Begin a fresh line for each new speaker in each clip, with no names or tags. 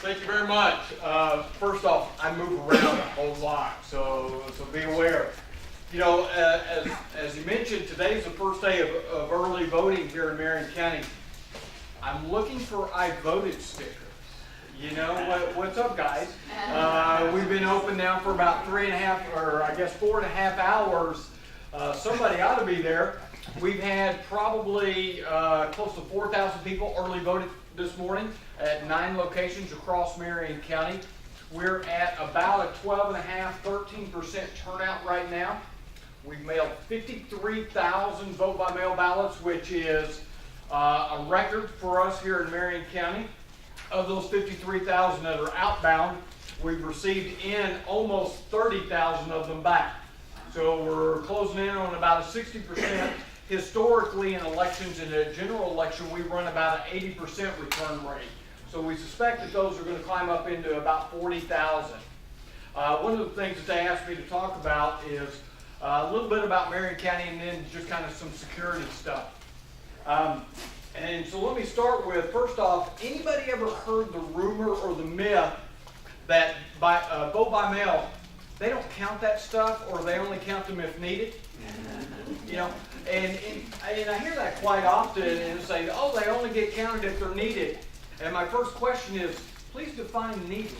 Thank you very much. First off, I move around a whole lot, so be aware. You know, as you mentioned, today's the first day of early voting here in Marion County. I'm looking for I voted stickers. You know, what's up, guys? We've been open now for about 3.5, or I guess 4.5 hours. Somebody ought to be there. We've had probably close to 4,000 people early voted this morning at 9 locations across Marion County. We're at about a 12.5%, 13% turnout right now. We've mailed 53,000 vote-by-mail ballots, which is a record for us here in Marion County. Of those 53,000 that are outbound, we've received in almost 30,000 of them back. So we're closing in on about a 60%. Historically, in elections, in a general election, we run about an 80% return rate. So we suspect that those are going to climb up into about 40,000. One of the things that they asked me to talk about is a little bit about Marion County and then just kind of some security stuff. And so let me start with, first off, anybody ever heard the rumor or the myth that vote by mail, they don't count that stuff, or they only count them if needed? You know, and I hear that quite often, and say, oh, they only get counted if they're needed. And my first question is, please define needed.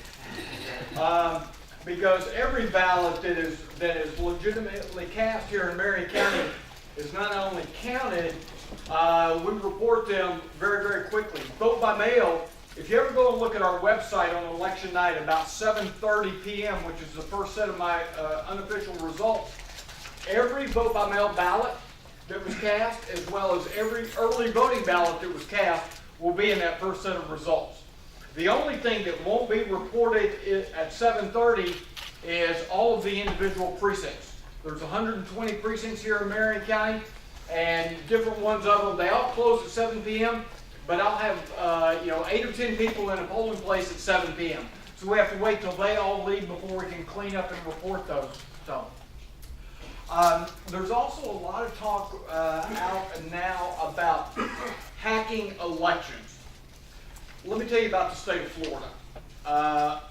Because every ballot that is legitimately cast here in Marion County is not only counted, we report them very, very quickly. Vote by mail, if you ever go and look at our website on election night about 7:30 p.m., which is the first set of my unofficial results, every vote by mail ballot that was cast, as well as every early voting ballot that was cast, will be in that first set of results. The only thing that won't be reported at 7:30 is all of the individual precincts. There's 120 precincts here in Marion County, and different ones of them, they all close at 7 p.m., but I'll have 8 or 10 people in a polling place at 7 p.m. So we have to wait till they all leave before we can clean up and report those. So there's also a lot of talk out and now about hacking elections. Let me tell you about the state of Florida.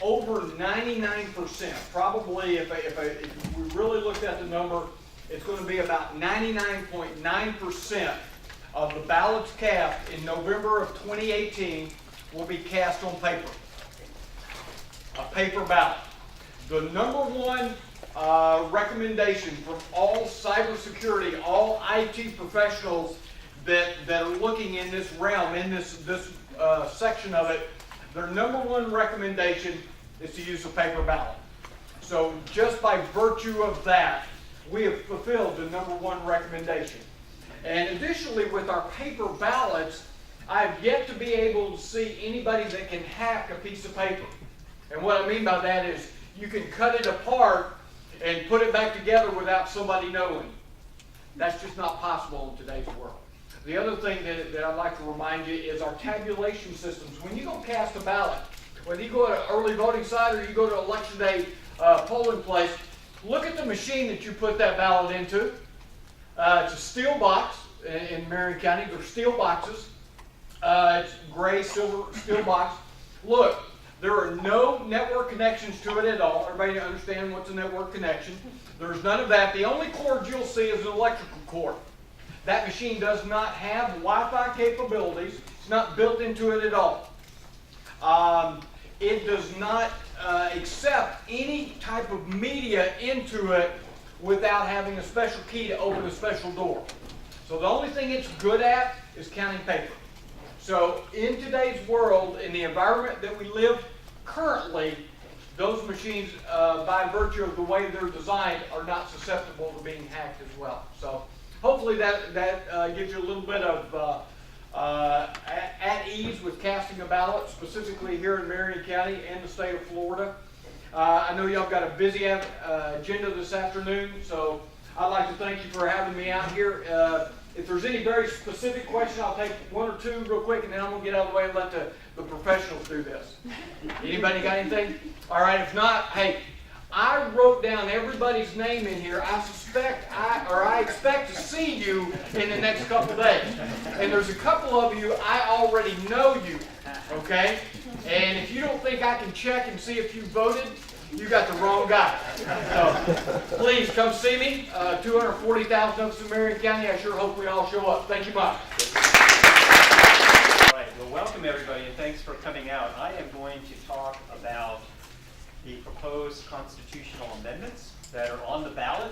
Over 99%, probably if we really looked at the number, it's going to be about 99.9% of the ballots cast in November of 2018 will be cast on paper. A paper ballot. The number one recommendation from all cybersecurity, all IT professionals that are looking in this realm, in this section of it, their number one recommendation is to use a paper ballot. So just by virtue of that, we have fulfilled the number one recommendation. And additionally, with our paper ballots, I have yet to be able to see anybody that can hack a piece of paper. And what I mean by that is you can cut it apart and put it back together without somebody knowing. That's just not possible in today's world. The other thing that I'd like to remind you is our tabulation systems. When you go cast a ballot, whether you go to an early voting site or you go to election day polling place, look at the machine that you put that ballot into. It's a steel box in Marion County. They're steel boxes. It's gray, silver steel box. Look, there are no network connections to it at all. Everybody understand what's a network connection? There's none of that. The only cord you'll see is an electrical cord. That machine does not have Wi-Fi capabilities. It's not built into it at all. It does not accept any type of media into it without having a special key to open a special door. So the only thing it's good at is counting paper. So in today's world, in the environment that we live currently, those machines, by virtue of the way they're designed, are not susceptible to being hacked as well. So hopefully that gives you a little bit of at ease with casting a ballot, specifically here in Marion County and the state of Florida. I know y'all got a busy agenda this afternoon, so I'd like to thank you for having me out here. If there's any very specific question, I'll take one or two real quick, and then I'm going to get out of the way and let the professionals do this. Anybody got anything? All right, if not, hey, I wrote down everybody's name in here. I expect to see you in the next couple days. And there's a couple of you, I already know you, okay? And if you don't think I can check and see if you voted, you got the wrong guy. So please come see me. 240,000 votes in Marion County. I sure hope we all show up. Thank you much.
All right. Well, welcome everybody, and thanks for coming out. I am going to talk about the proposed constitutional amendments that are on the ballot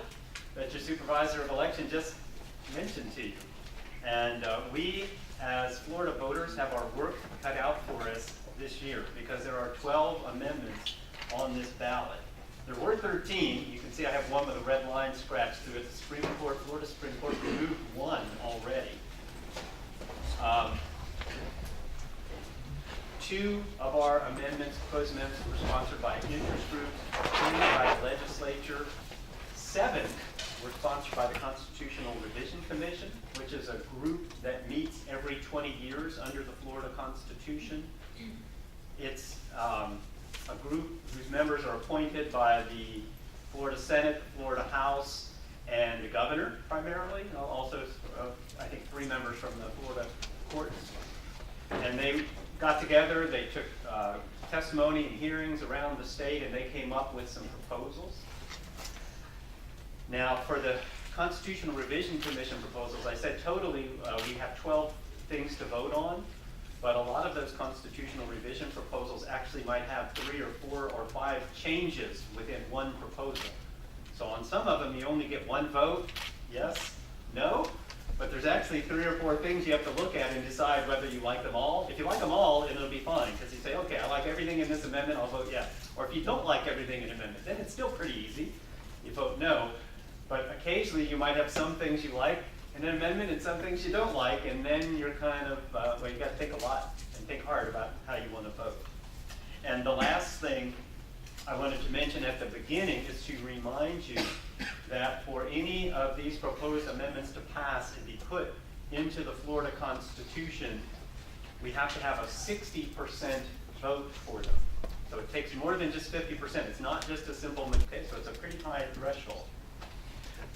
that your supervisor of election just mentioned to you. And we, as Florida voters, have our work cut out for us this year because there are 12 amendments on this ballot. There were 13. You can see I have one with a red line scratched through it. The Supreme Court, Florida Supreme Court, removed one already. Two of our amendments, proposed amendments, were sponsored by interest groups, 3 by the legislature, 7 were sponsored by the Constitutional Revision Commission, which is a group that meets every 20 years under the Florida Constitution. It's a group whose members are appointed by the Florida Senate, the Florida House, and the governor primarily. Also, I think 3 members from the Florida courts. And they got together, they took testimony and hearings around the state, and they came up with some proposals. Now, for the Constitutional Revision Commission proposals, I said totally we have 12 things to vote on, but a lot of those constitutional revision proposals actually might have 3 or 4 or 5 changes within one proposal. So on some of them, you only get 1 vote, yes, no, but there's actually 3 or 4 things you have to look at and decide whether you like them all. If you like them all, it'll be fine, because you say, okay, I like everything in this amendment, I'll vote yes. Or if you don't like everything in an amendment, then it's still pretty easy. You vote no. But occasionally you might have some things you like in an amendment and some things you don't like, and then you're kind of, well, you got to think a lot and think hard about how you want to vote. And the last thing I wanted to mention at the beginning is to remind you that for any of these proposed amendments to pass and be put into the Florida Constitution, we have to have a 60% vote for them. So it takes more than just 50%. It's not just a simple majority, so it's a pretty high threshold.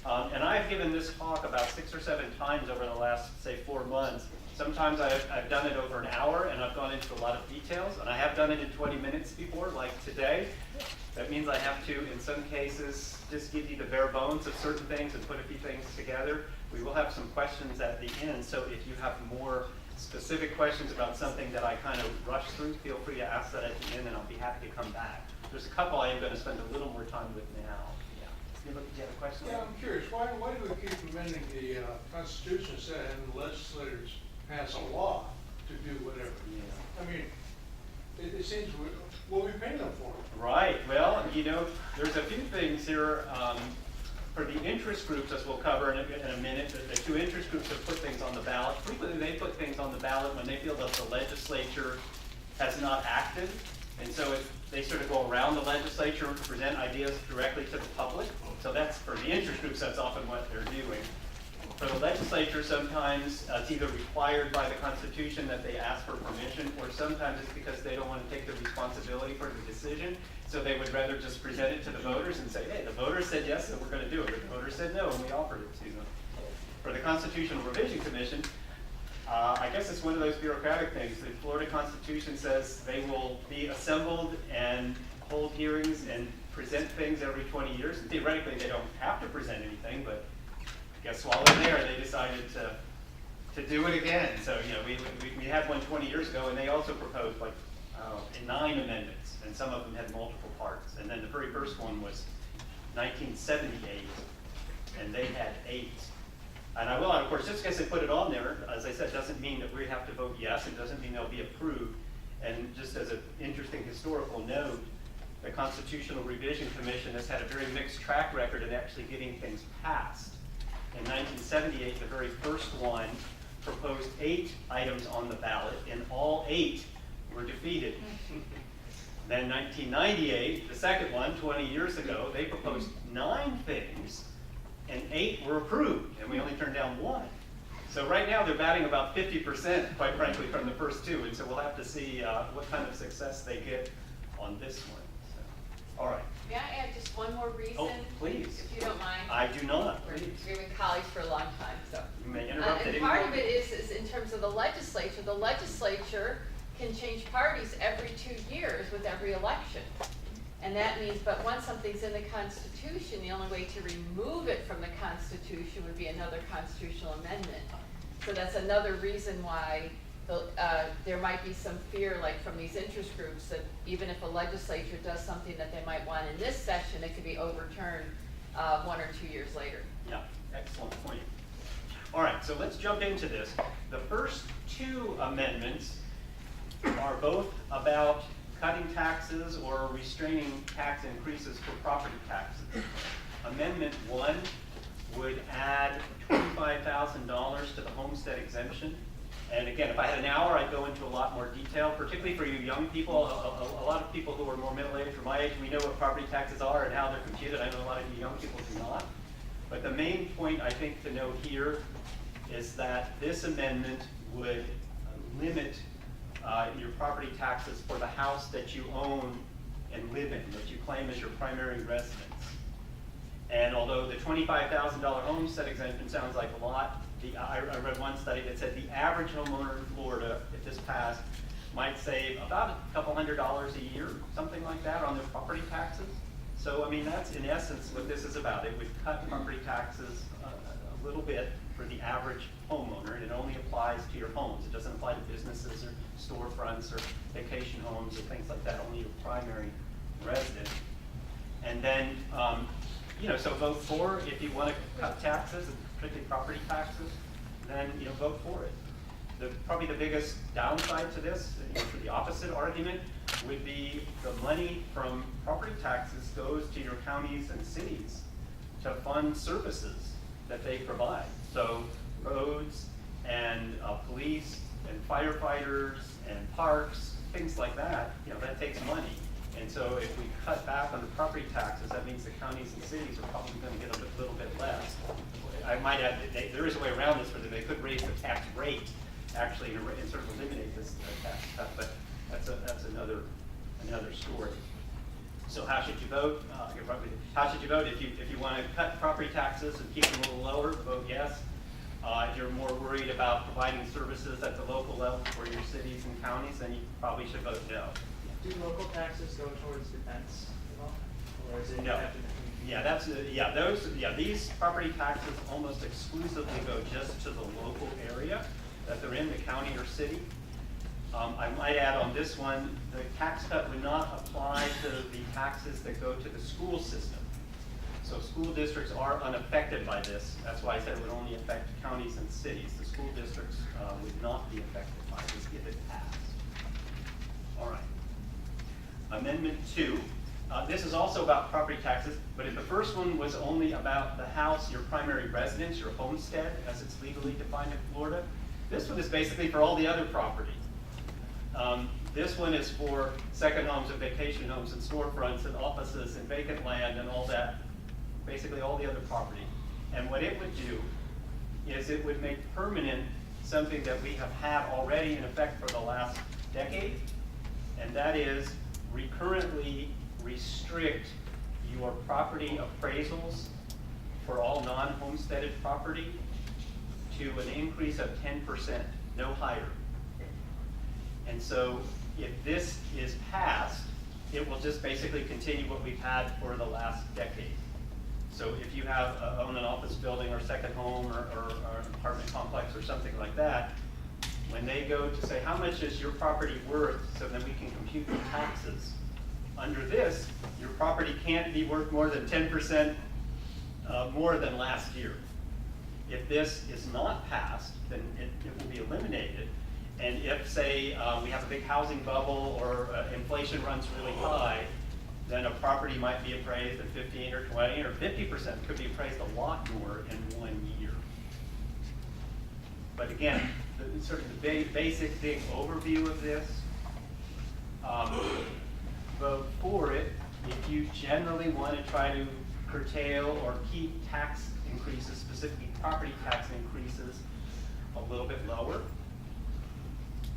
And I've given this talk about 6 or 7 times over the last, say, 4 months. Sometimes I've done it over an hour, and I've gone into a lot of details, and I have done it in 20 minutes before, like today. That means I have to, in some cases, just give you the bare bones of certain things and put a few things together. We will have some questions at the end, so if you have more specific questions about something that I kind of rushed through, feel free to ask that at the end, and I'll be happy to come back. There's a couple I am going to spend a little more time with now. Do you have a question?
Yeah, I'm curious. Why do we keep amending the Constitution instead of having the legislators pass a law to do whatever? Yeah. I mean, it seems what we pay them for.
Right. Well, you know, there's a few things here for the interest groups, as we'll cover in a minute. The 2 interest groups have put things on the ballot. Frequently, they put things on the ballot when they feel that the legislature has not acted, and so they sort of go around the legislature and present ideas directly to the public. So that's, for the interest groups, that's often what they're doing. For the legislature, sometimes it's either required by the Constitution that they ask for permission, or sometimes it's because they don't want to take the responsibility for the decision. So they would rather just present it to the voters and say, hey, the voters said yes, so we're going to do it. Or the voters said no, and we offered it to them. For the Constitutional Revision Commission, I guess it's one of those bureaucratic things. The Florida Constitution says they will be assembled and hold hearings and present things every 20 years. And theoretically, they don't have to present anything, but I guess while they're there, they decided to do it again. So, you know, we had one 20 years ago, and they also proposed like 9 amendments, and some of them had multiple parts. And then the very first one was 1978, and they had 8. And I will, of course, just because they put it on there, as I said, doesn't mean that we have to vote yes. It doesn't mean they'll be approved. And just as an interesting historical note, the Constitutional Revision Commission has had a very mixed track record in actually getting things passed. In 1978, the very first one proposed 8 items on the ballot, and all 8 were defeated. Then 1998, the second one, 20 years ago, they proposed 9 things, and 8 were approved, and we only turned down 1. So right now they're batting about 50%, quite frankly, from the first 2, and so we'll have to see what kind of success they get on this one. So, all right.
May I add just one more reason?
Oh, please.
If you don't mind.
I do not, please.
We've been colleagues for a long time, so.
You may interrupt
and part of it is in terms of the legislature. The legislature can change parties every 2 years with every election. And that means, but once something's in the Constitution, the only way to remove it from the Constitution would be another constitutional amendment. So that's another reason why there might be some fear, like from these interest groups, that even if a legislature does something that they might want in this session, it could be overturned 1 or 2 years later.
Yeah, excellent point. All right, so let's jump into this. The first two amendments are both about cutting taxes or restraining tax increases for property taxes. Amendment 1 would add $25,000 to the homestead exemption. And again, if I had an hour, I'd go into a lot more detail, particularly for you young people. A lot of people who are more middle-aged or my age, we know what property taxes are and how they're computed. I know a lot of you young people do not. But the main point I think to note here is that this amendment would limit your property taxes for the house that you own and live in, that you claim as your primary residence. And although the $25,000 homestead exemption sounds like a lot, I read one study that said the average homeowner in Florida, if this passed, might save about a couple $100 a year, something like that, on their property taxes. So, I mean, that's in essence what this is about. It would cut property taxes a little bit for the average homeowner, and it only applies to your homes. It doesn't apply to businesses or storefronts or vacation homes or things like that, only your primary residence. And then, so vote for if you want to cut taxes, particularly property taxes, then, vote for it. Probably the biggest downside to this, for the opposite argument, would be the money from property taxes goes to your counties and cities to fund services that they provide. So roads and police and firefighters and parks, things like that, that takes money. And so if we cut back on the property taxes, that means the counties and cities are probably going to get a little bit less. I might add, there is a way around this where they could raise the tax rate, actually, and sort of eliminate this tax cut, but that's another story. So how should you vote? How should you vote if you want to cut property taxes and keep them a little lower? Vote yes. If you're more worried about providing services at the local level for your cities and counties, then you probably should vote no.
Do local taxes go towards defense at all, or is it?
No. These property taxes almost exclusively go just to the local area that they're in, the county or city. I might add on this one, the tax cut would not apply to the taxes that go to the school system. So school districts are unaffected by this. That's why I said it would only affect counties and cities. The school districts would not be affected by this if it passed. All right. Amendment 2. This is also about property taxes, but if the first one was only about the house, your primary residence, your homestead, as it's legally defined in Florida, this one is basically for all the other property. This one is for second homes and vacation homes and storefronts and offices and vacant land and all that, basically all the other property. And what it would do is it would make permanent something that we have had already in effect for the last decade, and that is recurrently restrict your property appraisals for all non-homesteaded property to an increase of 10%, no higher. And so if this is passed, it will just basically continue what we've had for the last decade. So if you have own an office building or second home or an apartment complex or something like that, when they go to say, how much is your property worth, so then we can compute the taxes. Under this, your property can't be worth more than 10% more than last year. If this is not passed, then it will be eliminated. And if, say, we have a big housing bubble or inflation runs really high, then a property might be appraised at 15 or 20 or 50%, could be appraised a lot more in 1 year. But again, sort of the basic big overview of this, vote for it if you generally want to try to curtail or keep tax increases, specifically property tax increases, a little bit lower.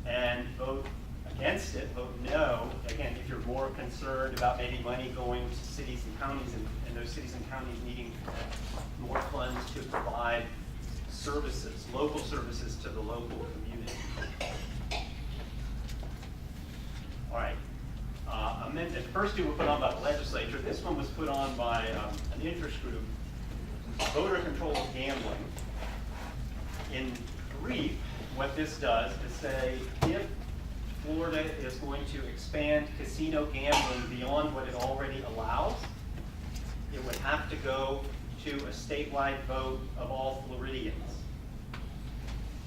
And vote against it, vote no, again, if you're more concerned about maybe money going to cities and counties and those cities and counties needing more funds to provide services, local services to the local community. All right. amendment, the first two were put on by the legislature. This one was put on by an interest group, Voter Control of Gambling. In brief, what this does is say if Florida is going to expand casino gambling beyond what it already allows, it would have to go to a statewide vote of all Floridians.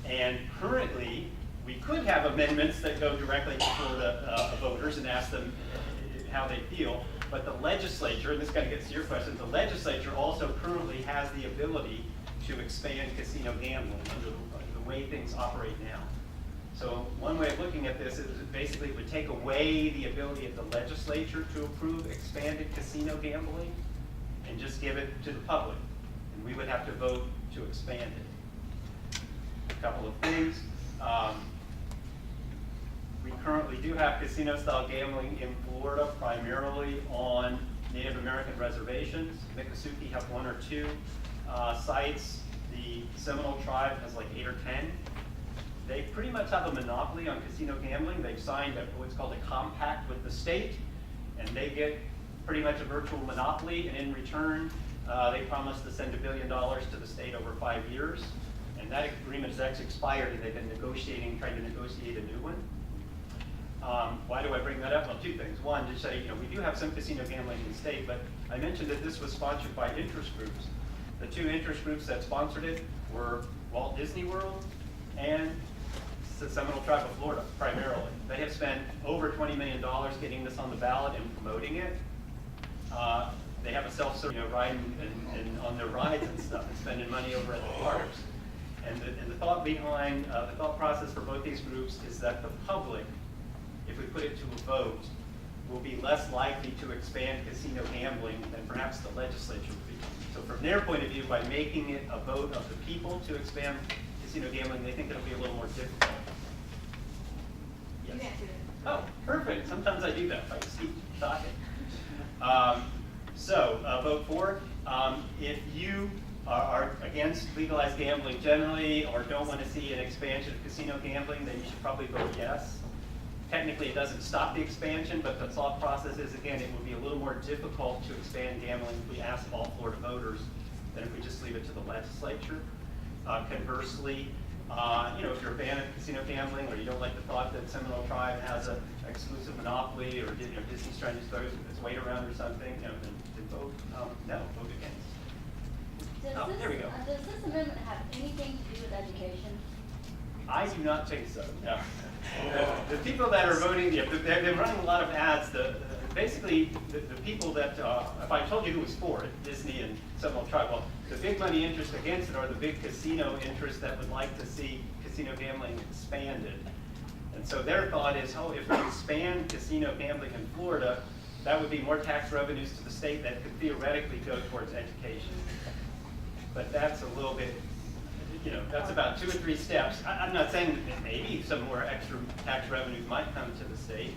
And currently, we could have amendments that go directly to Florida voters and ask them how they feel, but the legislature, and this kind of gets to your question, the legislature also currently has the ability to expand casino gambling under the way things operate now. So one way of looking at this is basically it would take away the ability of the legislature to approve expanded casino gambling and just give it to the public. And we would have to vote to expand it. A couple of things. We currently do have casino-style gambling in Florida, primarily on Native American reservations. Miccosukee have 1 or 2 sites. The Seminole tribe has like 8 or 10. They pretty much have a monopoly on casino gambling. They've signed what's called a compact with the state, and they get pretty much a virtual monopoly, and in return, they promise to send $1 billion to the state over 5 years. And that agreement has actually expired, and they've been trying to negotiate a new one. Why do I bring that up? Well, 2 things. One, to say, we do have some casino gambling in the state, but I mentioned that this was sponsored by interest groups. The 2 interest groups that sponsored it were Walt Disney World and the Seminole Tribe of Florida, primarily. They have spent over $20 million getting this on the ballot and promoting it. They have a self-service, riding and on their rides and stuff, and spending money over at the parks. And the thought behind, the thought process for both these groups is that the public, if we put it to a vote, will be less likely to expand casino gambling than perhaps the legislature would be. So from their point of view, by making it a vote of the people to expand casino gambling, they think it'll be a little more difficult. Yes.
You answered it.
Oh, perfect. Sometimes I do that if I just keep talking. Vote for. If you are against legalized gambling generally or don't want to see an expansion of casino gambling, then you should probably vote yes. Technically, it doesn't stop the expansion, but the thought process is, again, it would be a little more difficult to expand gambling if we ask all Florida voters than if we just leave it to the legislature. Conversely, if you're a fan of casino gambling or you don't like the thought that Seminole Tribe has an exclusive monopoly or Disney's trying to throw its weight around or something, then vote no, vote against. There we go.
Does this amendment have anything to do with education?
I do not think so, no. The people that are voting, they've been running a lot of ads. Basically, the people that, if I told you who was for it, Disney and Seminole Tribe, well, the big money interest against it are the big casino interests that would like to see casino gambling expanded. And so their thought is, if we expand casino gambling in Florida, that would be more tax revenues to the state that could theoretically go towards education. But that's a little bit, that's about 2 or 3 steps. I'm not saying that maybe some more extra tax revenues might come to the state,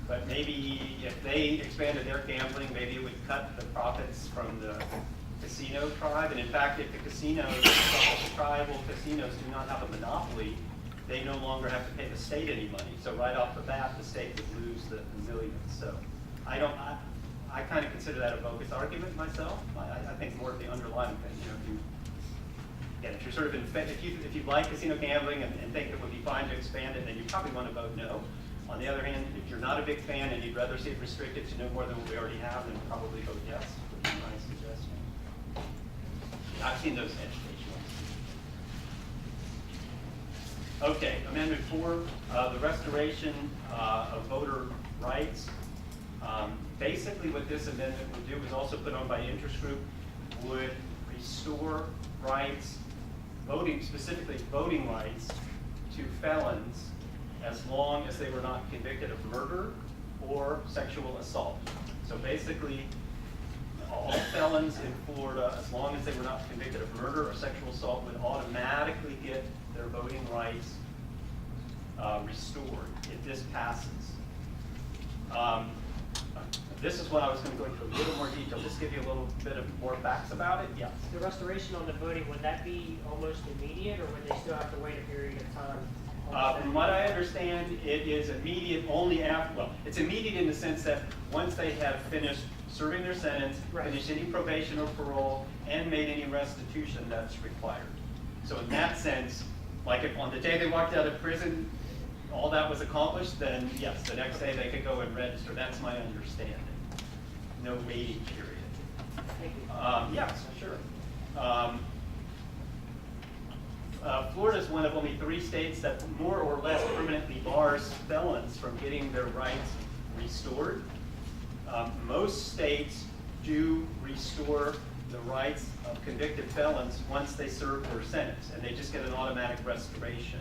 but maybe if they expanded their gambling, maybe it would cut the profits from the casino tribe. And in fact, if the casinos, the tribal casinos do not have a monopoly, they no longer have to pay the state any money. So right off the bat, the state would lose the millions. So I kind of consider that a bogus argument myself. I think more of the underlying thing, if you're sort of if you like casino gambling and think it would be fine to expand it, then you probably want to vote no. On the other hand, if you're not a big fan and you'd rather see it restricted to no more than what we already have, then probably vote yes, would be my suggestion. I've seen those educational. Okay, Amendment 4, the restoration of voter rights. Basically what this amendment would do is also put on by interest group, would restore rights, specifically voting rights to felons as long as they were not convicted of murder or sexual assault. So basically, all felons in Florida, as long as they were not convicted of murder or sexual assault, would automatically get their voting rights restored if this passes. This is what I was going to go into a little more detail, just give you a little bit of more facts about it. Yes.
The restoration on the voting, would that be almost immediate, or would they still have to wait a period of time
From what I understand, it is immediate only after, well, it's immediate in the sense that once they have finished serving their sentence,
Right.
finished any probation or parole, and made any restitution that's required. So in that sense, like if on the day they walked out of prison, all that was accomplished, then yes, the next day they could go and register. That's my understanding. No waiting period.
Thank you.
Yes, sure. Florida is one of only 3 states that more or less permanently bars felons from getting their rights restored. Most states do restore the rights of convicted felons once they serve their sentence, and they just get an automatic restoration.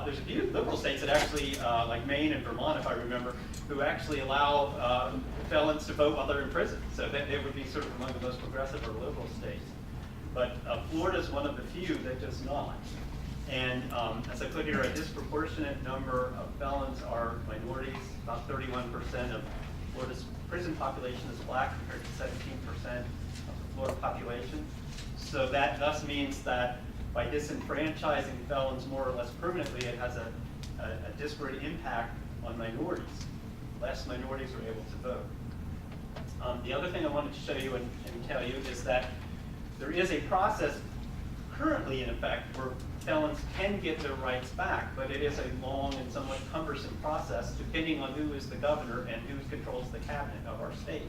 There's a few liberal states that actually, like Maine and Vermont, if I remember, who actually allow felons to vote while they're in prison. So they would be sort of among the most progressive or liberal states. But Florida is one of the few that does not. And as I put here, a disproportionate number of felons are minorities. About 31% of Florida's prison population is black compared to 17% of the Florida population. So that thus means that by disenfranchising felons more or less permanently, it has a disparate impact on minorities. Less minorities are able to vote. The other thing I wanted to show you and tell you is that there is a process currently in effect where felons can get their rights back, but it is a long and somewhat cumbersome process depending on who is the governor and who controls the cabinet of our state.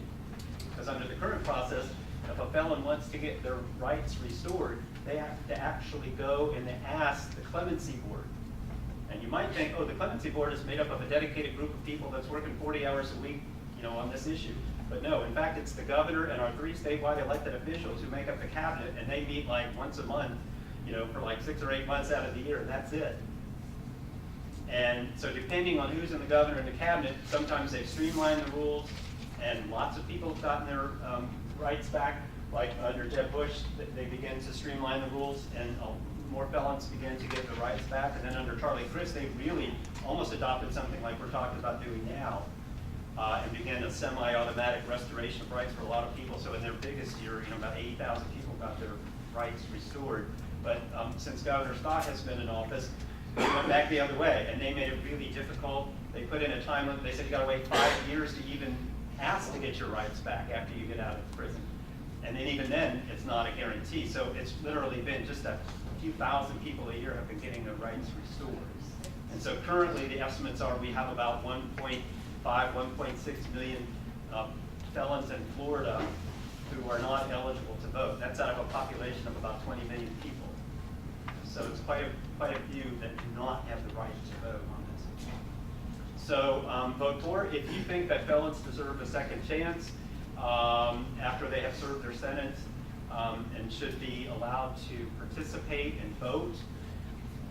Because under the current process, if a felon wants to get their rights restored, they have to actually go and they ask the clemency board. And you might think, oh, the clemency board is made up of a dedicated group of people that's working 40 hours a week, on this issue. But no, in fact, it's the governor and our 3 statewide elected officials who make up the cabinet, and they meet like once a month, for like 6 or 8 months out of the year, and that's it. And so depending on who's in the governor and the cabinet, sometimes they've streamlined the rules, and lots of people have gotten their rights back. Like under Jeb Bush, they began to streamline the rules, and more felons began to get their rights back. And then under Charlie Crist, they really almost adopted something like we're talking about doing now, and began a semi-automatic restoration of rights for a lot of people. So in their biggest year, about 80,000 people got their rights restored. But since Governor Scott has been in office, they went back the other way, and they made it really difficult. They put in a time limit. They said you got to wait 5 years to even ask to get your rights back after you get out of prison. And then even then, it's not a guarantee. So it's literally been just a few thousand people a year have been getting their rights restored. And so currently the estimates are we have about 1.5, 1.6 million felons in Florida who are not eligible to vote. That's out of a population of about 20 million people. So it's quite a few that do not have the right to vote on this. So vote for if you think that felons deserve a second chance after they have served their sentence and should be allowed to participate and vote,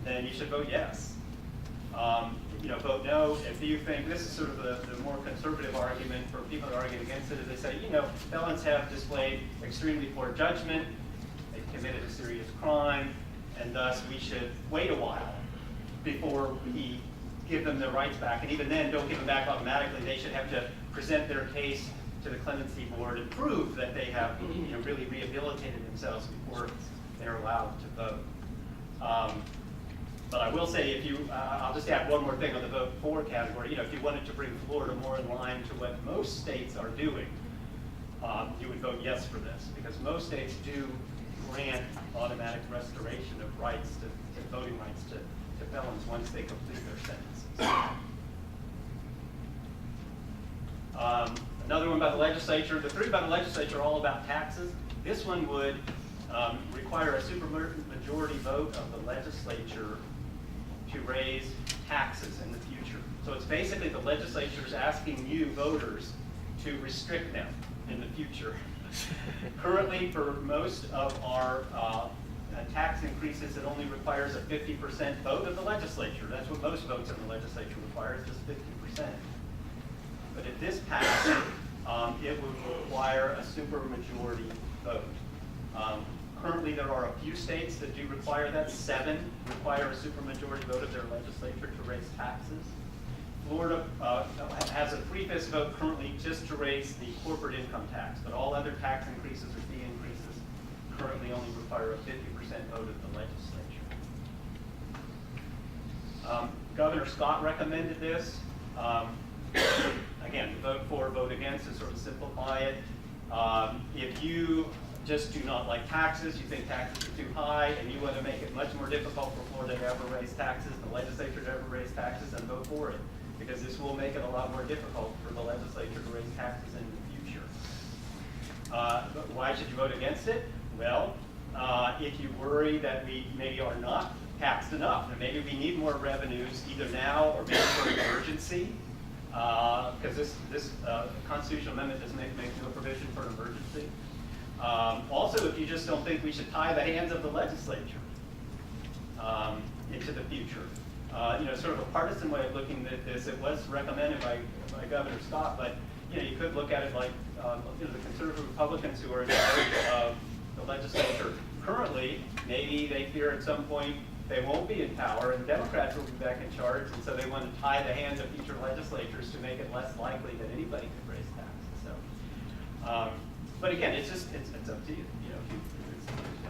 then you should vote yes. Vote no if you think, this is sort of the more conservative argument for people that argue against it, is they say, felons have displayed extremely poor judgment, they've committed a serious crime, and thus we should wait a while before we give them their rights back. And even then, don't give them back automatically. They should have to present their case to the clemency board and prove that they have really rehabilitated themselves before they're allowed to vote. But I will say, I'll just add one more thing on the vote for category. If you wanted to bring Florida more in line to what most states are doing, you would vote yes for this, because most states do grant automatic restoration of rights to voting rights to felons once they complete their sentences. Another one by the legislature. The 3 by the legislature are all about taxes. This one would require a supermajority vote of the legislature to raise taxes in the future. So it's basically the legislature's asking you, voters, to restrict them in the future. Currently, for most of our tax increases, it only requires a 50% vote of the legislature. That's what most votes in the legislature requires, just 50%. But if this passed, it would require a supermajority vote. Currently, there are a few states that do require that. 7 require a supermajority vote of their legislature to raise taxes. Florida has a 3/5 vote currently just to raise the corporate income tax, but all other tax increases or fee increases currently only require a 50% vote of the legislature. Governor Scott recommended this. Again, vote for, vote against to sort of simplify it. If you just do not like taxes, you think taxes are too high, and you want to make it much more difficult for Florida to ever raise taxes, the legislature to ever raise taxes, then vote for it. Because this will make it a lot more difficult for the legislature to raise taxes in the future. But why should you vote against it? Well, if you worry that we maybe are not taxed enough, and maybe we need more revenues either now or maybe for an emergency, because this constitutional amendment does make no provision for an emergency. Also, if you just don't think we should tie the hands of the legislature into the future. Sort of a partisan way of looking at this, it was recommended by Governor Scott, but you could look at it like the conservative Republicans who are in charge of the legislature currently, maybe they fear at some point they won't be in power and Democrats will be back in charge, and so they want to tie the hands of future legislatures to make it less likely that anybody could raise taxes. So, but again, it's up to you.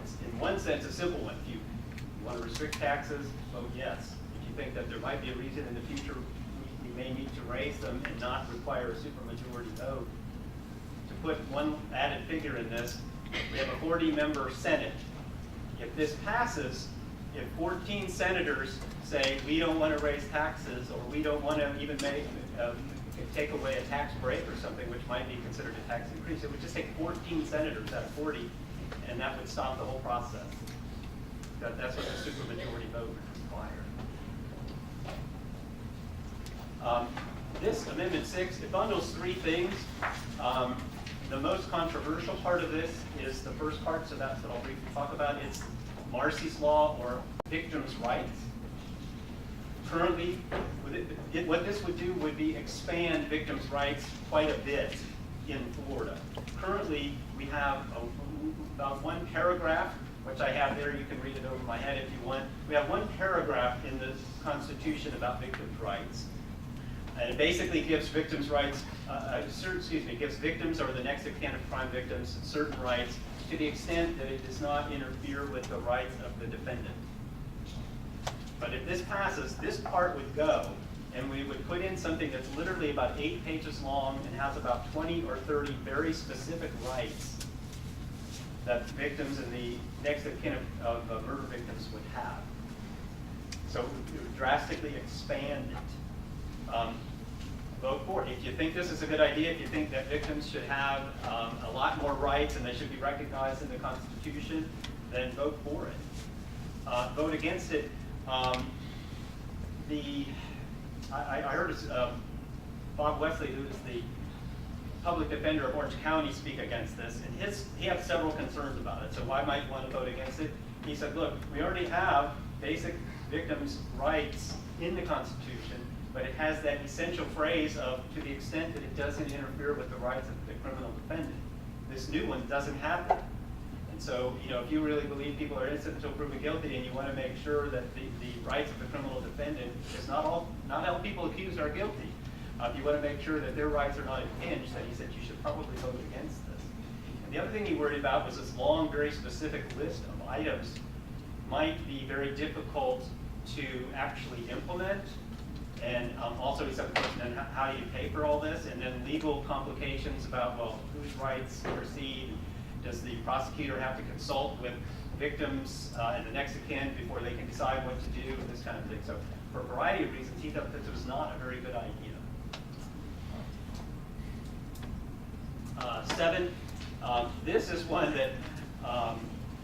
It's in one sense a simple one. If you want to restrict taxes, vote yes. If you think that there might be a reason in the future we may need to raise them and not require a supermajority vote. To put one added figure in this, we have a 40-member Senate. If this passes, if 14 senators say we don't want to raise taxes, or we don't want to even take away a tax break or something which might be considered a tax increase, it would just take 14 senators out of 40, and that would stop the whole process. That's what the supermajority vote would require. This Amendment 6, it bundles three things. The most controversial part of this is the first part, so that's what I'll briefly talk about. It's Marcy's Law, or victims' rights. Currently, what this would do would be expand victims' rights quite a bit in Florida. Currently, we have about one paragraph, which I have there. You can read it over my head if you want. We have one paragraph in the Constitution about victims' rights. And it basically gives victims' rights, gives victims or the next of kin of crime victims certain rights to the extent that it does not interfere with the rights of the defendant. But if this passes, this part would go, and we would put in something that's literally about 8 pages long and has about 20 or 30 very specific rights that victims and the next of kin of murder victims would have. So it would drastically expand it. Vote for it. If you think this is a good idea, if you think that victims should have a lot more rights and they should be recognized in the Constitution, then vote for it. Vote against it. I heard Bob Wesley, who is the public defender of Orange County, speak against this, and he had several concerns about it. So why might you want to vote against it? He said, look, we already have basic victims' rights in the Constitution, but it has that essential phrase of, to the extent that it doesn't interfere with the rights of the criminal defendant. This new one doesn't have that. And so, if you really believe people are innocent until proven guilty, and you want to make sure that the rights of the criminal defendant is not all people accused are guilty. If you want to make sure that their rights are not impinged, then he said you should probably vote against this. And the other thing he worried about was this long, very specific list of items might be very difficult to actually implement. And also he's up question on how do you pay for all this, and then legal complications about, well, whose rights proceed. Does the prosecutor have to consult with victims and the next of kin before they can decide what to do, and this kind of thing. So for a variety of reasons, he thought this was not a very good idea. 7, this is one that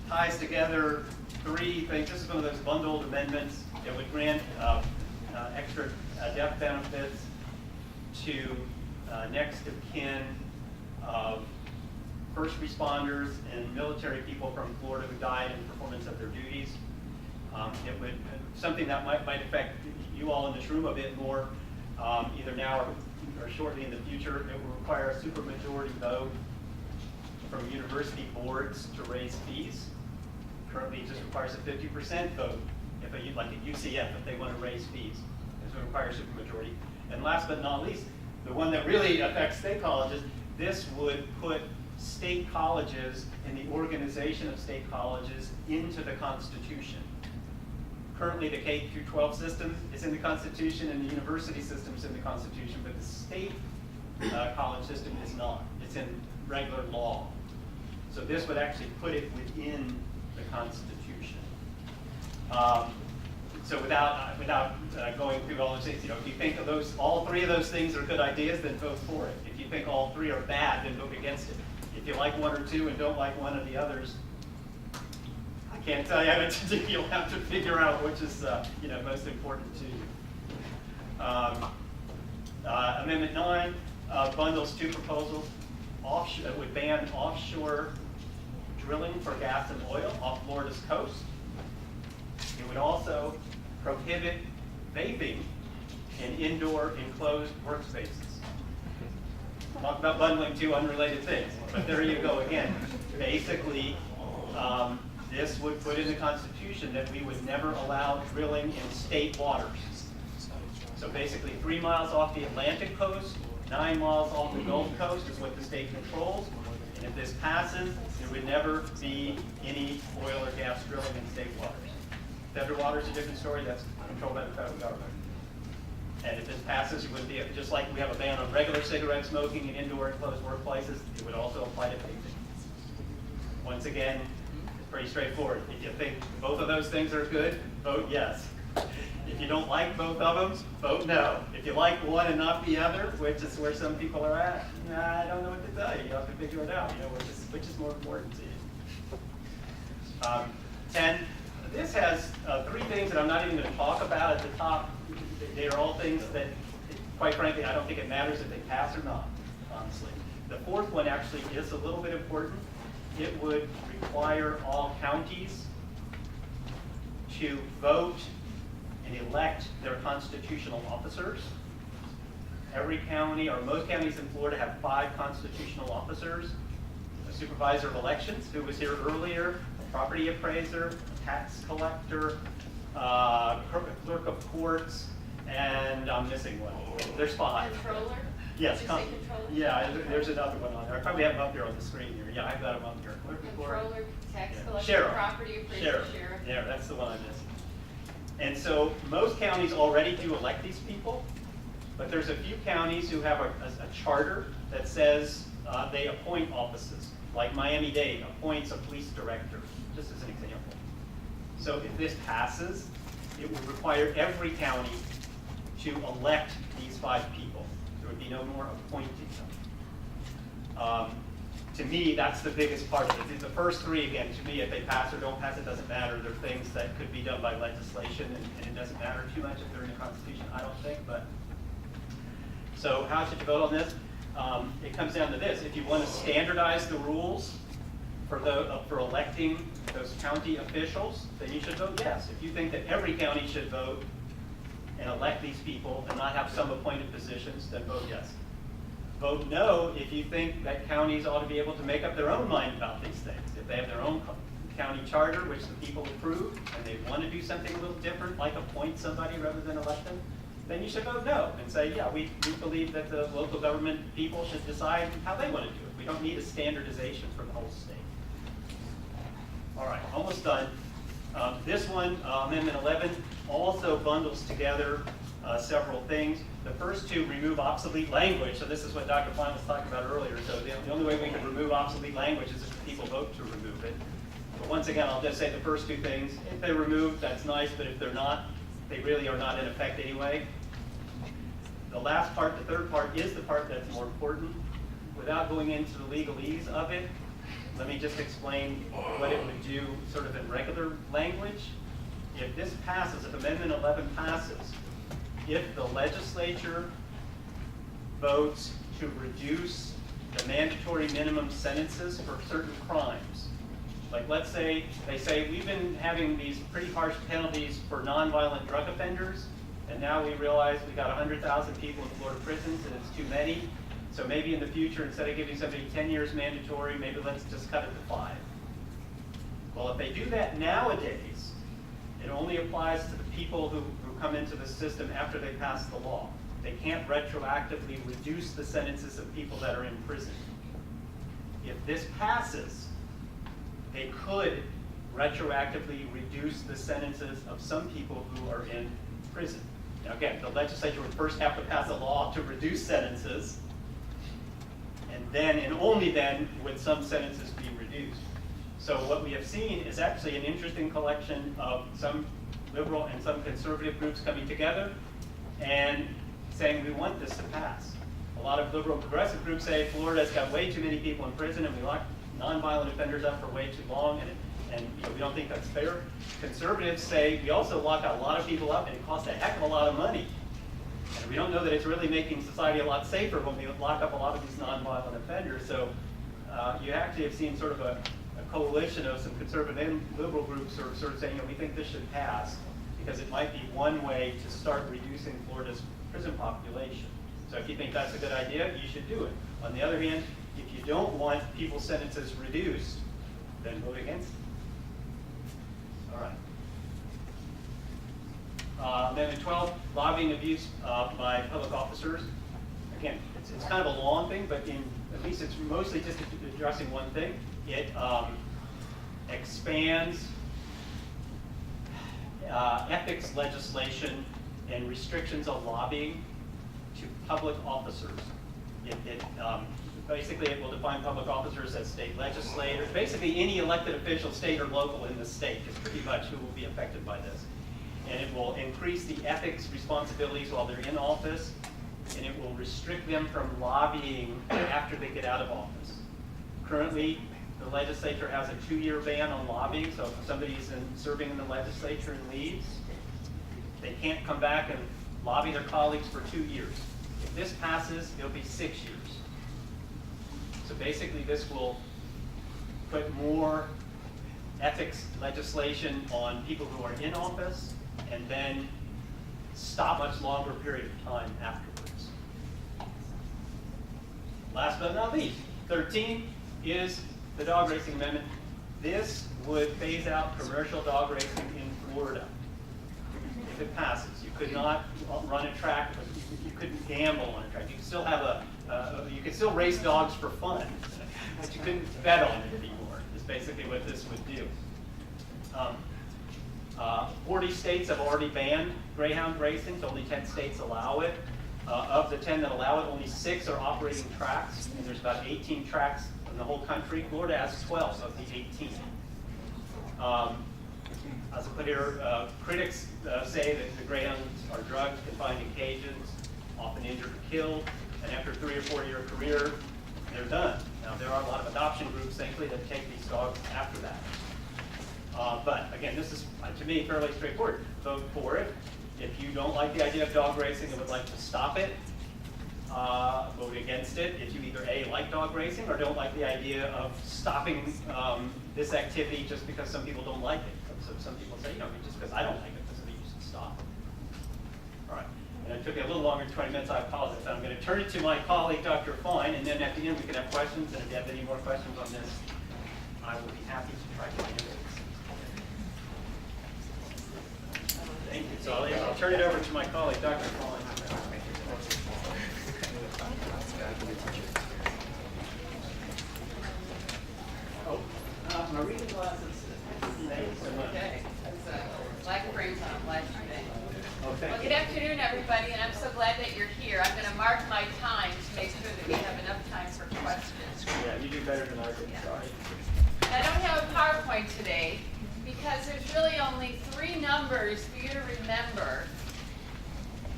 ties together three things. This is one of those bundled amendments. It would grant extra death benefits to next of kin of first responders and military people from Florida who died in performance of their duties. It would, something that might affect you all in this room a bit more, either now or shortly in the future. It would require a supermajority vote from university boards to raise fees. Currently, it just requires a 50% vote, like at UCF, if they want to raise fees. This would require a supermajority. And last but not least, the one that really affects state colleges, this would put state colleges and the organization of state colleges into the Constitution. currently the K through 12 system is in the Constitution and the university system is in the Constitution, but the state college system is not. It's in regular law. So this would actually put it within the Constitution. So without going through all those things, if you think of all three of those things are good ideas, then vote for it. If you think all three are bad, then vote against it. If you like one or two and don't like one of the others, I can't tell you what to do. You'll have to figure out which is most important to you. Amendment 9 bundles two proposals. It would ban offshore drilling for gas and oil off Florida's coast. It would also prohibit vaping in indoor enclosed workspaces. Talk about bundling two unrelated things, but there you go again. Basically, this would put in the Constitution that we would never allow drilling in state waters. So basically 3 miles off the Atlantic coast, 9 miles off the Gulf Coast is what the state controls. And if this passes, there would never be any oil or gas drilling in state waters. Federal water is a different story. That's controlled by the federal government. And if this passes, it would be, just like we have a ban on regular cigarette smoking in indoor enclosed workplaces, it would also apply to vaping. Once again, it's pretty straightforward. If you think both of those things are good, vote yes. If you don't like both of them, vote no. If you like one and not the other, which is where some people are at, I don't know what to tell you. You have to figure it out, which is more important to you. 10, this has 3 things that I'm not even going to talk about at the top. They are all things that, quite frankly, I don't think it matters if they pass or not, honestly. The 4th one actually is a little bit important. It would require all counties to vote and elect their constitutional officers. Every county, or most counties in Florida, have 5 constitutional officers. A supervisor of elections, who was here earlier, a property appraiser, a tax collector, clerk of courts, and I'm missing one. There's 5.
Controller?
Yes.
Did you say controller?
Yeah, there's another one on there. I probably have them up here on the screen here. Yeah, I've got them up here. Clerk of court.
Controller, tax
Yeah.
collector,
Sheriff.
property appraiser, sheriff.
Yeah, that's the one I missed. And so most counties already do elect these people, but there's a few counties who have a charter that says they appoint offices. Like Miami-Dade appoints a police director, just as an example. So if this passes, it would require every county to elect these 5 people. There would be no more appointing them. To me, that's the biggest part of it. The first 3, again, to me, if they pass or don't pass, it doesn't matter. They're things that could be done by legislation, and it doesn't matter too much if they're in the Constitution, I don't think. But so how should you vote on this? It comes down to this. If you want to standardize the rules for electing those county officials, then you should vote yes. If you think that every county should vote and elect these people and not have some appointed positions, then vote yes. Vote no if you think that counties ought to be able to make up their own mind about these things. If they have their own county charter, which the people approve, and they want to do something a little different, like appoint somebody rather than elect them, then you should vote no and say, yeah, we believe that the local government people should decide how they want to do it. We don't need a standardization for the whole state. All right, almost done. This one, Amendment 11, also bundles together several things. The first 2 remove obsolete language. So this is what Dr. Fine was talking about earlier. So the only way we can remove obsolete language is if people vote to remove it. But once again, I'll just say the first 2 things. If they're removed, that's nice, but if they're not, they really are not in effect anyway. The last part, the 3rd part, is the part that's more important. Without going into the legalese of it, let me just explain what it would do sort of in regular language. If this passes, if Amendment 11 passes, if the legislature votes to reduce the mandatory minimum sentences for certain crimes, like let's say they say we've been having these pretty harsh penalties for nonviolent drug offenders, and now we realize we got 100,000 people in Florida prisons and it's too many. So maybe in the future, instead of giving somebody 10 years mandatory, maybe let's just cut it to 5. Well, if they do that nowadays, it only applies to the people who come into the system after they pass the law. They can't retroactively reduce the sentences of people that are in prison. If this passes, they could retroactively reduce the sentences of some people who are in prison. Now again, the legislature would first have to pass a law to reduce sentences, and then, and only then, would some sentences be reduced. So what we have seen is actually an interesting collection of some liberal and some conservative groups coming together and saying we want this to pass. A lot of liberal progressive groups say Florida's got way too many people in prison and we lock nonviolent offenders up for way too long, and you know, we don't think that's fair. Conservatives say we also lock a lot of people up and it costs a heck of a lot of money. And we don't know that it's really making society a lot safer when we lock up a lot of these nonviolent offenders. So you actually have seen sort of a coalition of some conservative and liberal groups sort of saying, you know, we think this should pass because it might be one way to start reducing Florida's prison population. So if you think that's a good idea, you should do it. On the other hand, if you don't want people's sentences reduced, then vote against it. All right. Amendment 12, lobbying abuse by public officers. Again, it's kind of a long thing, but at least it's mostly just addressing one thing. It expands ethics legislation and restrictions on lobbying to public officers. Basically, it will define public officers as state legislators. Basically, any elected official, state or local in the state is pretty much who will be affected by this. And it will increase the ethics responsibilities while they're in office, and it will restrict them from lobbying after they get out of office. Currently, the legislature has a 2-year ban on lobbying, so if somebody's serving in the legislature and leaves, they can't come back and lobby their colleagues for 2 years. If this passes, it'll be 6 years. So basically, this will put more ethics legislation on people who are in office and then stop much longer period of time afterwards. Last but not least, 13 is the dog racing amendment. This would phase out commercial dog racing in Florida if it passes. You could not run a track, you couldn't gamble on a track. You could still have you could still race dogs for fun, but you couldn't bet on it anymore, is basically what this would do. 40 states have already banned greyhound racing, so only 10 states allow it. Of the 10 that allow it, only 6 are operating tracks, and there's about 18 tracks in the whole country. Florida has 12 of the 18. As I put here, critics say that the greyhounds are drugged, confined in cages, often injured or killed, and after a 3 or 4 year career, they're done. Now, there are a lot of adoption groups, thankfully, that take these dogs after that. But again, this is, to me, fairly straightforward. Vote for it. If you don't like the idea of dog racing and would like to stop it, vote against it. If you either A, like dog racing, or don't like the idea of stopping this activity just because some people don't like it. So some people say, you know, just because I don't like it doesn't mean you should stop it. All right. And it took me a little longer than 20 minutes, I apologize. I'm going to turn it to my colleague, Dr. Fine, and then at the end we can have questions, and if you have any more questions on this, I will be happy to try to answer. Thank you. So I'll turn it over to my colleague, Dr. Fine. Oh, my reading glasses. Thank you so much.
Okay, black frames on black today.
Oh, thank
Well,
you.
good afternoon, everybody, and I'm so glad that you're here. I'm going to mark my time to make sure that we have enough time for questions.
Yeah, you do better than I did. Sorry.
I don't have a PowerPoint today because there's really only 3 numbers for you to remember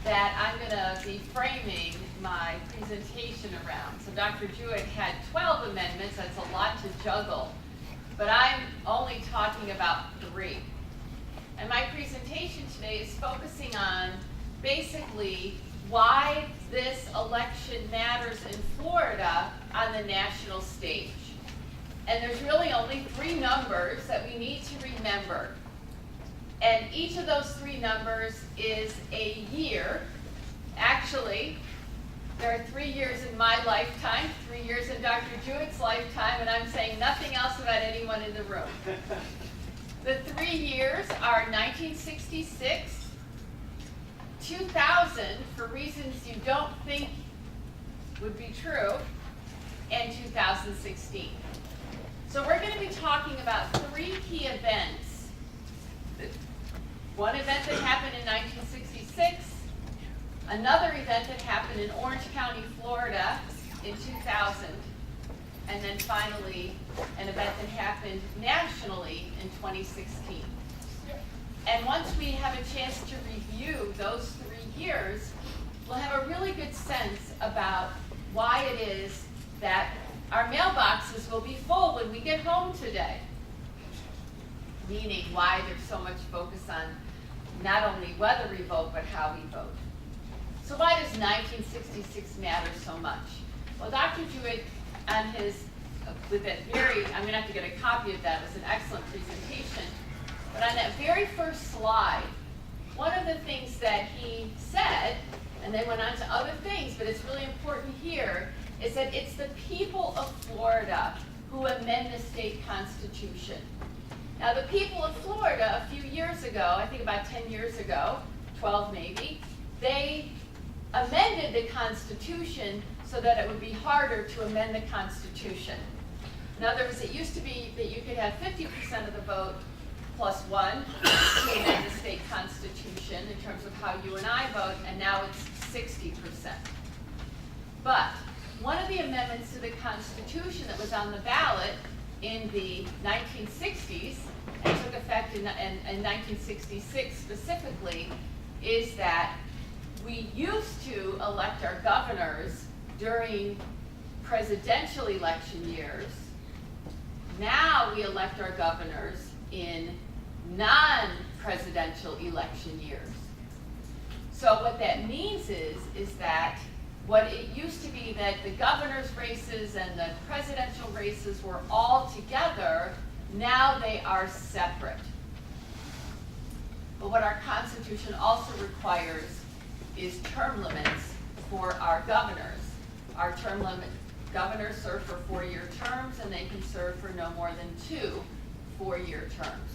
that I'm going to be framing my presentation around. So Dr. Jewett had 12 amendments. That's a lot to juggle. But I'm only talking about 3. And my presentation today is focusing on basically why this election matters in Florida on the national stage. And there's really only 3 numbers that we need to remember. And each of those 3 numbers is a year. Actually, there are 3 years in my lifetime, 3 years in Dr. Jewett's lifetime, and I'm saying nothing else about anyone in the room. The 3 years are 1966, 2000, for reasons you don't think would be true, and 2016. So we're going to be talking about three key events. One event that happened in 1966, another event that happened in Orange County, Florida in 2000, and then finally an event that happened nationally in 2016. And once we have a chance to review those 3 years, we'll have a really good sense about why it is that our mailboxes will be full when we get home today. Meaning why there's so much focus on not only whether we vote, but how we vote. So why does 1966 matter so much? Well, Dr. Jewett, on his, with that very, I'm gonna have to get a copy of that, it was an excellent presentation. But on that very first slide, one of the things that he said, and they went on to other things, but it's really important here, is that it's the people of Florida who amend the state constitution. Now, the people of Florida, a few years ago, I think about 10 years ago, 12 maybe, they amended the Constitution so that it would be harder to amend the Constitution. In other words, it used to be that you could have 50% of the vote plus one to amend the state constitution in terms of how you and I vote, and now it's 60%. But one of the amendments to the Constitution that was on the ballot in the 1960s and took effect in 1966 specifically is that we used to elect our governors during presidential election years. Now we elect our governors in non-presidential election years. So what that means is that what it used to be that the governor's races and the presidential races were all together, now they are separate. But what our Constitution also requires is term limits for our governors. Our term limit, governors serve for 4-year terms, and they can serve for no more than 2 4-year terms.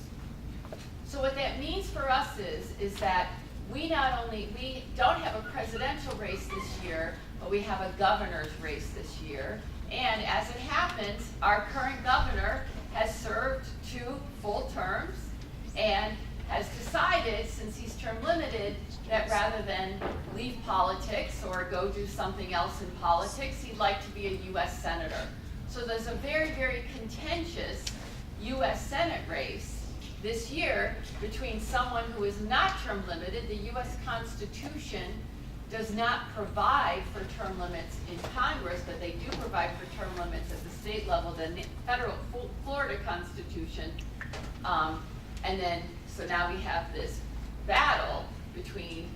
So what that means for us is that we don't have a presidential race this year, but we have a governor's race this year. And as it happens, our current governor has served 2 full terms and has decided, since he's term limited, that rather than leave politics or go do something else in politics, he'd like to be a U.S. Senator. So there's a very, very contentious U.S. Senate race this year between someone who is not term limited. The U.S. Constitution does not provide for term limits in Congress, but they do provide for term limits at the state level, the federal Florida Constitution. And then, so now we have this battle between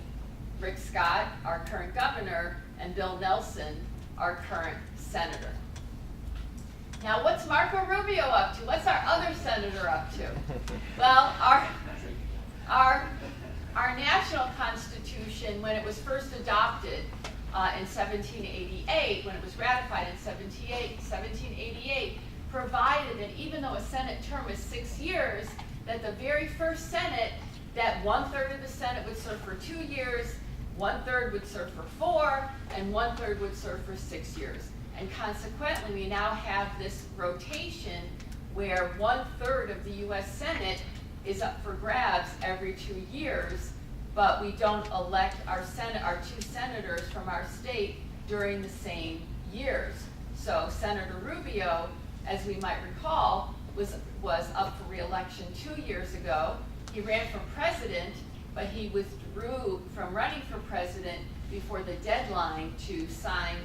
Rick Scott, our current governor, and Bill Nelson, our current senator. Now, what's Marco Rubio up to? What's our other senator up to? Well, our national constitution, when it was first adopted in 1788, when it was ratified in 1788, provided that even though a Senate term is 6 years, that the very first Senate, that 1/3 of the Senate would serve for 2 years, 1/3 would serve for 4, and 1/3 would serve for 6 years. And consequently, we now have this rotation where 1/3 of the U.S. Senate is up for grabs every 2 years, but we don't elect our 2 senators from our state during the same years. So Senator Rubio, as we might recall, was up for re-election 2 years ago. He ran for president, but he withdrew from running for president before the deadline to sign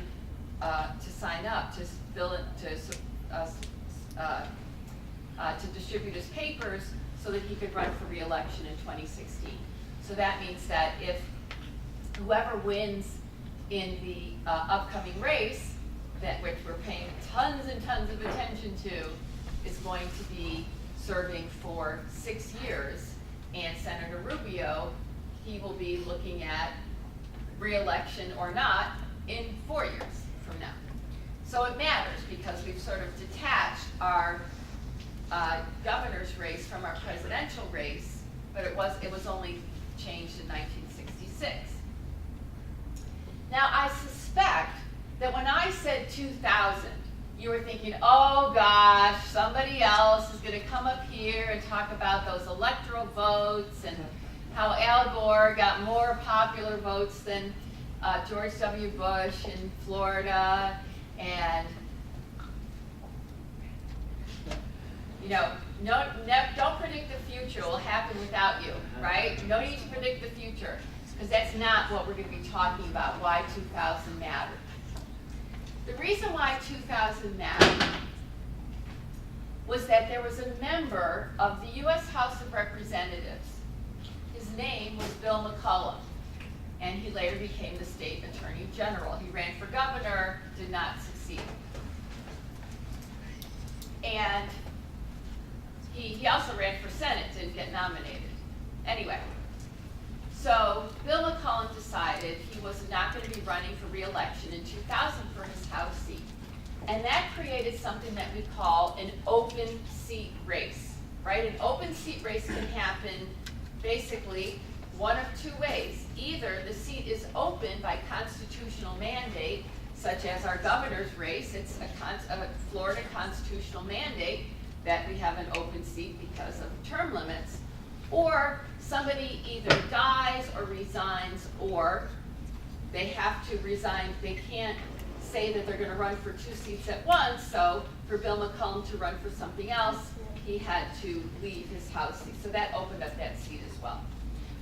up to distribute his papers so that he could run for re-election in 2016. So that means that if whoever wins in the upcoming race, which we're paying tons and tons of attention to, is going to be serving for 6 years, and Senator Rubio, he will be looking at re-election or not in 4 years from now. So it matters because we've sort of detached our governor's race from our presidential race, but it was only changed in 1966. Now, I suspect that when I said 2000, you were thinking, oh gosh, somebody else is gonna come up here and talk about those electoral votes and how Al Gore got more popular votes than George W. Bush in Florida, and you know, don't predict the future. It will happen without you, right? No need to predict the future, because that's not what we're going to be talking about, why 2000 mattered. The reason why 2000 mattered was that there was a member of the U.S. House of Representatives. His name was Bill McCollum, and he later became the state attorney general. He ran for governor, did not succeed. And he also ran for Senate, didn't get nominated. Anyway, so Bill McCollum decided he was not going to be running for re-election in 2000 for his House seat. And that created something that we call an open seat race, right? An open seat race can happen basically one of two ways. Either the seat is open by constitutional mandate, such as our governor's race. It's a Florida constitutional mandate that we have an open seat because of term limits, or somebody either dies or resigns, or they have to resign. They can't say that they're going to run for two seats at once, so for Bill McCollum to run for something else, he had to leave his House seat. So that opened up that seat as well.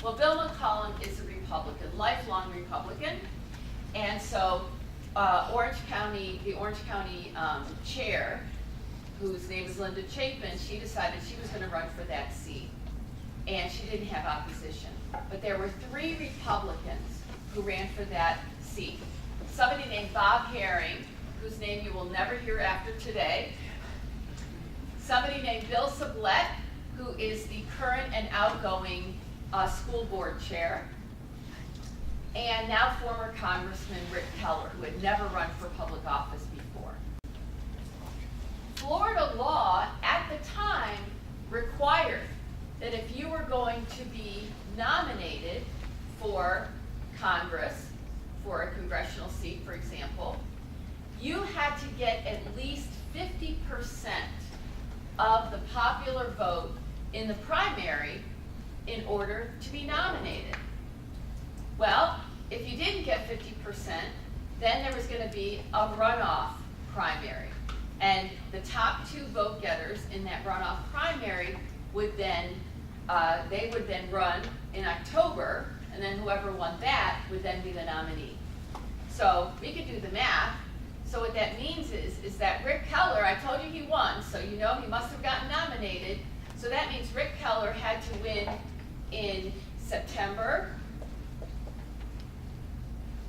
Well, Bill McCollum is a Republican, lifelong Republican, and so the Orange County chair, whose name is Linda Chapin, she decided she was going to run for that seat, and she didn't have opposition. But there were 3 Republicans who ran for that seat. Somebody named Bob Herring, whose name you will never hear after today. Somebody named Bill Sublette, who is the current and outgoing school board chair. And now former Congressman Rick Keller, who had never run for public office before. Florida law at the time required that if you were going to be nominated for Congress, for a congressional seat, for example, you had to get at least 50% of the popular vote in the primary in order to be nominated. Well, if you didn't get 50%, then there was going to be a runoff primary. And the top 2 vote getters in that runoff primary would then, they would then run in October, and then whoever won that would then be the nominee. So we could do the math. So what that means is that Rick Keller, I told you he won, so you know he must have gotten nominated. So that means Rick Keller had to win in September,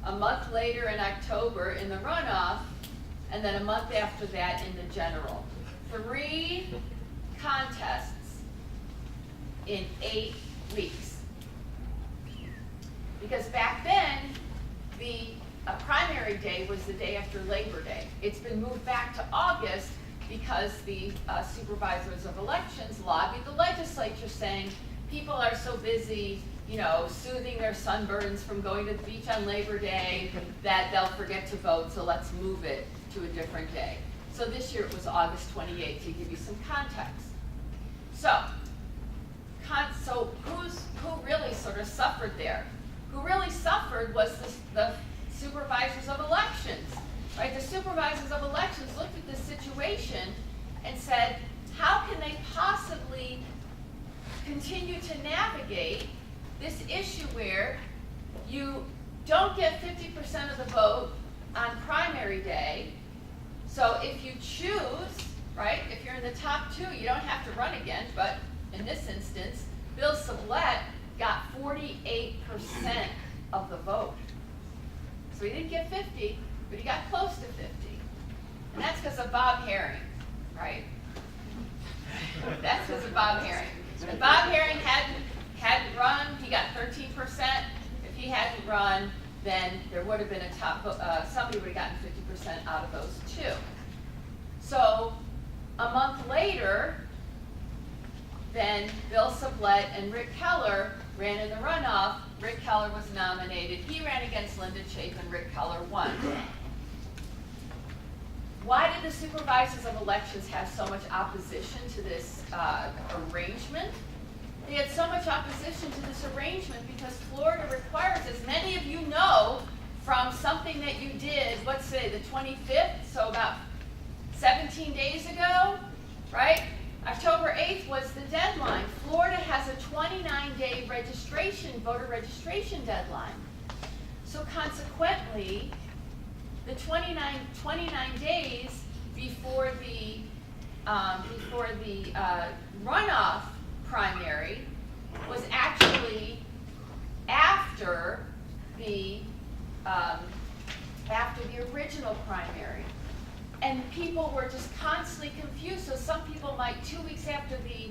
a month later in October in the runoff, and then a month after that in the general. 3 contests in 8 weeks. Because back then, the primary day was the day after Labor Day. It's been moved back to August because the supervisors of elections lobbied the legislature saying people are so busy, you know, soothing their sunburns from going to the beach on Labor Day that they'll forget to vote, so let's move it to a different day. So this year it was August 28th, to give you some context. So who really sort of suffered there? Who really suffered was the supervisors of elections, right? The supervisors of elections looked at this situation and said, how can they possibly continue to navigate this issue where you don't get 50% of the vote on primary day? So if you choose, right, if you're in the top 2, you don't have to run again, but in this instance, Bill Sublette got 48% of the vote. So he didn't get 50, but he got close to 50. And that's because of Bob Herring, right? That's because of Bob Herring. If Bob Herring hadn't run, he got 13%. If he hadn't run, then there would have been a top, somebody would have gotten 50% out of those 2. So a month later, then Bill Sublette and Rick Keller ran in the runoff. Rick Keller was nominated. He ran against Linda Chapin. Rick Keller won. why did the supervisors of elections have so much opposition to this arrangement? They had so much opposition to this arrangement because Florida requires, as many of you know, from something that you did, let's say the 25th, so about 17 days ago, right? October 8th was the deadline. Florida has a 29-day voter registration deadline. So consequently, the 29 days before the runoff primary was actually after the original primary. And people were just constantly confused. So some people might, 2 weeks after the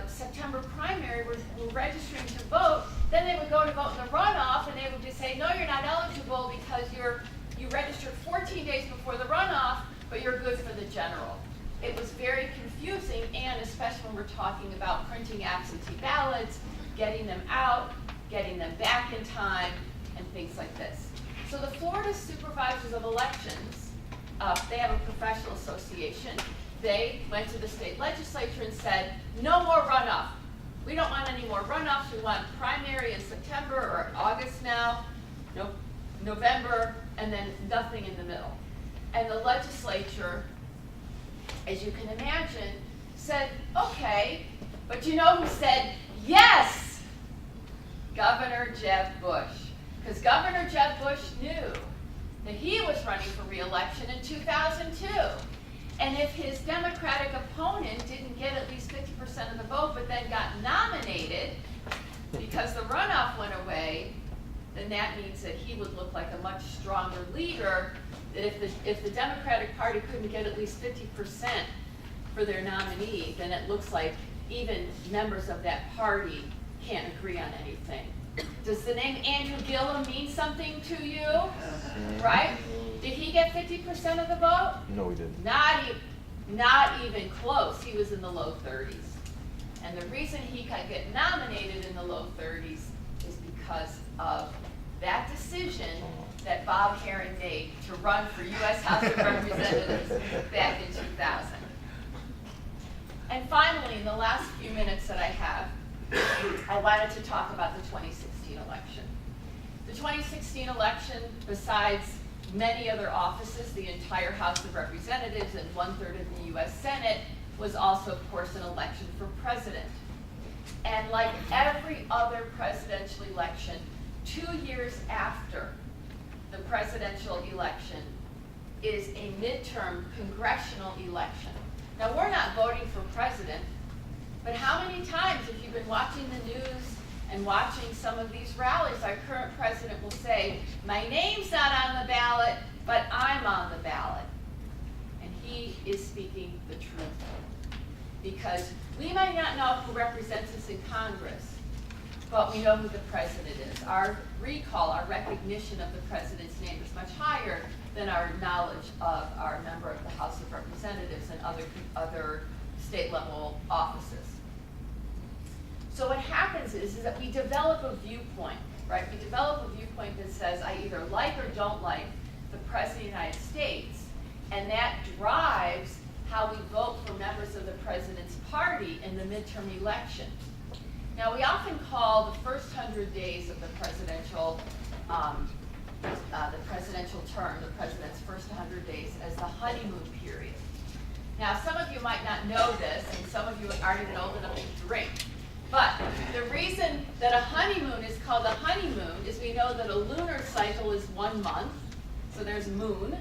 September primary, were registering to vote. Then they would go to vote in the runoff, and they would just say, no, you're not eligible because you registered 14 days before the runoff, but you're good for the general. It was very confusing, and especially when we're talking about printing absentee ballots, getting them out, getting them back in time, and things like this. So the Florida Supervisors of Elections, they have a professional association. They went to the state legislature and said, no more runoff. We don't want any more runoffs. We want primary in September or August now, November, and then nothing in the middle. And the legislature, as you can imagine, said, okay, but you know who said yes? Governor Jeb Bush. Because Governor Jeb Bush knew that he was running for re-election in 2002. And if his Democratic opponent didn't get at least 50% of the vote, but then got nominated because the runoff went away, then that means that he would look like a much stronger leader. That if the Democratic Party couldn't get at least 50% for their nominee, then it looks like even members of that party can't agree on anything. Does the name Andrew Gillum mean something to you? Right? Did he get 50% of the vote?
No, we didn't.
Not even close. He was in the low 30s. And the reason he could get nominated in the low 30s is because of that decision that Bob Herring made to run for U.S. House of Representatives back in 2000. And finally, in the last few minutes that I have, I wanted to talk about the 2016 election. The 2016 election, besides many other offices, the entire House of Representatives and 1/3 of the U.S. Senate, was also, of course, an election for president. And like every other presidential election, 2 years after the presidential election is a midterm congressional election. Now, we're not voting for president, but how many times, if you've been watching the news and watching some of these rallies, our current president will say, my name's not on the ballot, but I'm on the ballot. And he is speaking the truth. Because we might not know who represents us in Congress, but we know who the president is. Our recall, our recognition of the president's name is much higher than our knowledge of our member of the House of Representatives and other state-level offices. So what happens is that we develop a viewpoint, right? We develop a viewpoint that says, I either like or don't like the President of the United States, and that drives how we vote for members of the President's party in the midterm election. Now, we often call the first 100 days of the presidential term, the president's first 100 days, as the honeymoon period. Now, some of you might not know this, and some of you aren't even old enough to drink. But the reason that a honeymoon is called a honeymoon is we know that a lunar cycle is 1 month, so there's moon.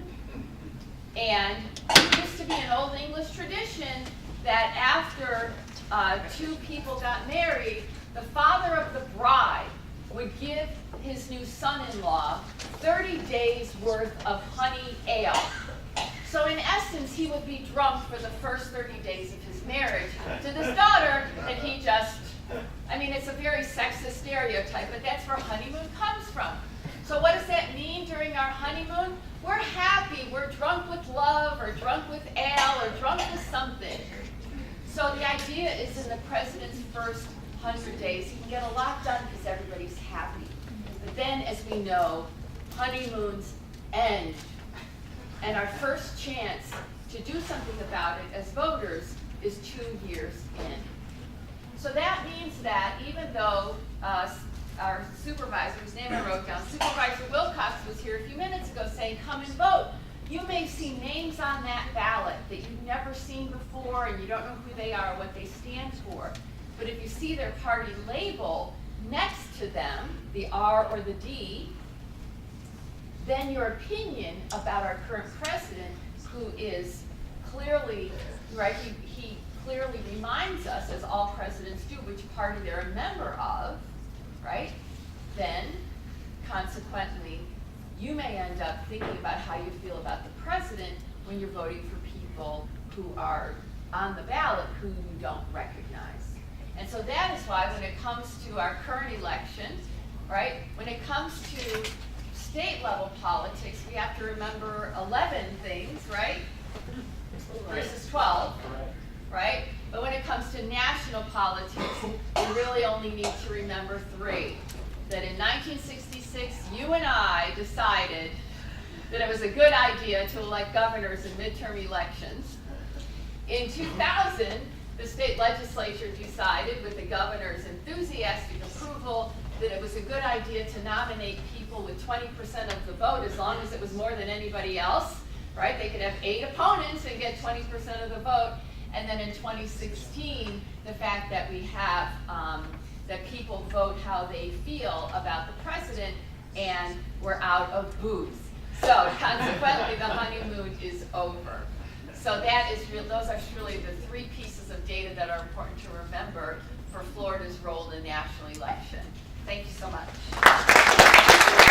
And it used to be an old English tradition that after two people got married, the father of the bride would give his new son-in-law 30 days worth of honey ale. So in essence, he would be drunk for the first 30 days of his marriage to this daughter that he just, I mean, it's a very sexist stereotype, but that's where honeymoon comes from. So what does that mean during our honeymoon? We're happy, we're drunk with love, or drunk with ale, or drunk with something. So the idea is in the president's first 100 days, he can get a lot done because everybody's happy. But then, as we know, honeymoons end And our first chance to do something about it as voters is 2 years in. So that means that even though our supervisor, whose name I wrote down, Supervisor Wilcox was here a few minutes ago saying, come and vote. You may see names on that ballot that you've never seen before and you don't know who they are or what they stand for. But if you see their party label next to them, the R or the D, then your opinion about our current president, who is clearly, right, he clearly reminds us, as all presidents do, which party they're a member of, right? Then, consequently, you may end up thinking about how you feel about the president when you're voting for people who are on the ballot who you don't recognize. And so that is why when it comes to our current election, right, when it comes to state level politics, we have to remember 11 things, right? Versus 12, right? But when it comes to national politics, we really only need to remember 3. That in 1966, you and I decided that it was a good idea to elect governors in midterm elections. In 2000, the state legislature decided, with the governor's enthusiastic approval, that it was a good idea to nominate people with 20% of the vote as long as it was more than anybody else, right? They could have 8 opponents and get 20% of the vote. And then in 2016, the fact that we have that people vote how they feel about the president, and we're out of booze. So consequently, the honeymoon is over. So that is those are really the 3 pieces of data that are important to remember for Florida's role in the national election. Thank you so much.